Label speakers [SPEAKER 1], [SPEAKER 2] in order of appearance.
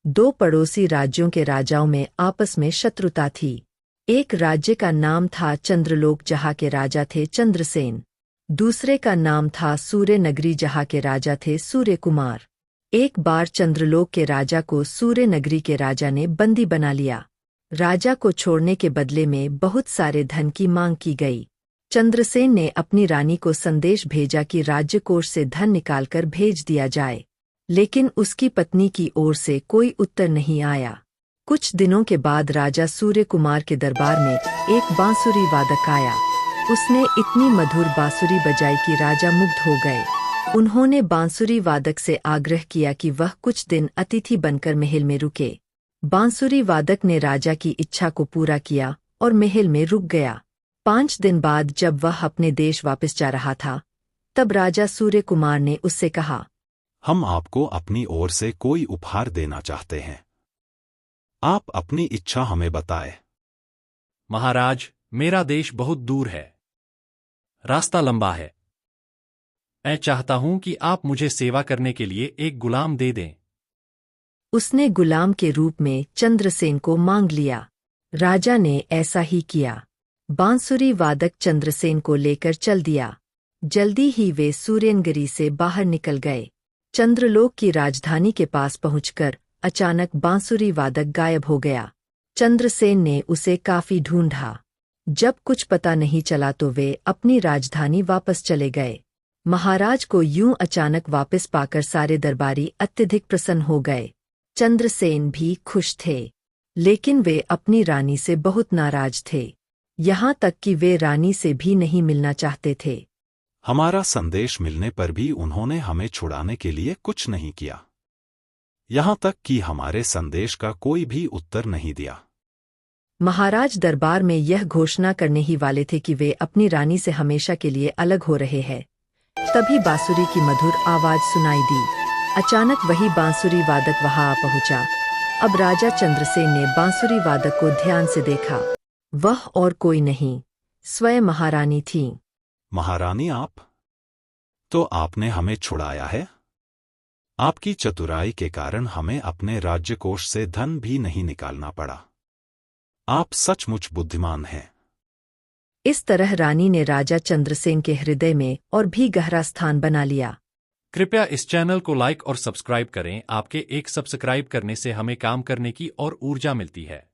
[SPEAKER 1] दो पड़ोसी राज्यों के राजाओं में आपस में शत्रुता थी। एक राज्य का नाम था चंद्रलोक, जहाँ के राजा थे चंद्रसेन। दूसरे का नाम था सूर्य नगरी, जहाँ के राजा थे सूर्य कुमार। एक बार चंद्रलोक के राजा को सूर्य नगरी के राजा ने बंदी बना लिया। राजा को छोड़ने के बदले में बहुत सारे धन की मांग की गई। चंद्रसेन ने अपनी रानी को संदेश भेजा कि राज्य कोष से धन निकालकर भेज दिया जाए, लेकिन उसकी पत्नी की ओर से कोई उत्तर नहीं आया। कुछ दिनों के बाद राजा सूर्य कुमार के दरबार में एक बांसुरी वादक आया। उसने इतनी मधुर बांसुरी बजाई कि राजा मुग्ध हो गए। उन्होंने बांसुरी वादक से आग्रह किया कि वह कुछ दिन अतिथि बनकर महल में रुके। बांसुरी वादक ने राजा की इच्छा को पूरा किया और महल में रुक गया। 5 दिन बाद जब वह अपने देश वापस जा रहा था, तब राजा सूर्य कुमार ने उससे कहा,
[SPEAKER 2] हम आपको अपनी ओर से कोई उपहार देना चाहते हैं। आप अपनी इच्छा हमें बताएं।
[SPEAKER 3] महाराज, मेरा देश बहुत दूर है। रास्ता लंबा है। मैं चाहता हूं कि आप मुझे सेवा करने के लिए एक गुलाम दे दें।
[SPEAKER 1] उसने गुलाम के रूप में चंद्रसेन को मांग लिया। राजा ने ऐसा ही किया। बांसुरी वादक चंद्रसेन को लेकर चल दिया। जल्दी ही वे सूर्यनगरी से बाहर निकल गए। चंद्रलोक की राजधानी के पास पहुंचकर अचानक बांसुरी वादक गायब हो गया। चंद्रसेन ने उसे काफी ढूंढा। जब कुछ पता नहीं चला तो वे अपनी राजधानी वापस चले गए। महाराज को यूं अचानक वापस पाकर सारे दरबारी अत्यधिक प्रसन्न हो गए। चंद्रसेन भी खुश थे, लेकिन वे अपनी रानी से बहुत नाराज थे। यहाँ तक कि वे रानी से भी नहीं मिलना चाहते थे।
[SPEAKER 2] हमारा संदेश मिलने पर भी उन्होंने हमें छुड़ाने के लिए कुछ नहीं किया। यहाँ तक कि हमारे संदेश का कोई भी उत्तर नहीं दिया।
[SPEAKER 1] महाराज दरबार में यह घोषणा करने ही वाले थे कि वे अपनी रानी से हमेशा के लिए अलग हो रहे हैं। तभी बांसुरी की मधुर आवाज सुनाई दी। अचानक वही बांसुरी वादक वहां आ पहुंचा। अब राजा चंद्रसेन ने बांसुरी वादक को ध्यान से देखा। वह और कोई नहीं, स्वयं महारानी थीं।
[SPEAKER 2] महारानी आप? तो आपने हमें छुड़ाया है? आपकी चतुराई के कारण हमें अपने राज्यकोष से धन भी नहीं निकालना पड़ा। आप सचमुच बुद्धिमान हैं।
[SPEAKER 1] इस तरह रानी ने राजा चंद्रसेन के हृदय में और भी गहरा स्थान बना लिया।
[SPEAKER 3] कृपया इस चैनल को लाइक और सब्सक्राइब करें। आपके एक सब्सक्राइब करने से हमें काम करने की और ऊर्जा मिलती है।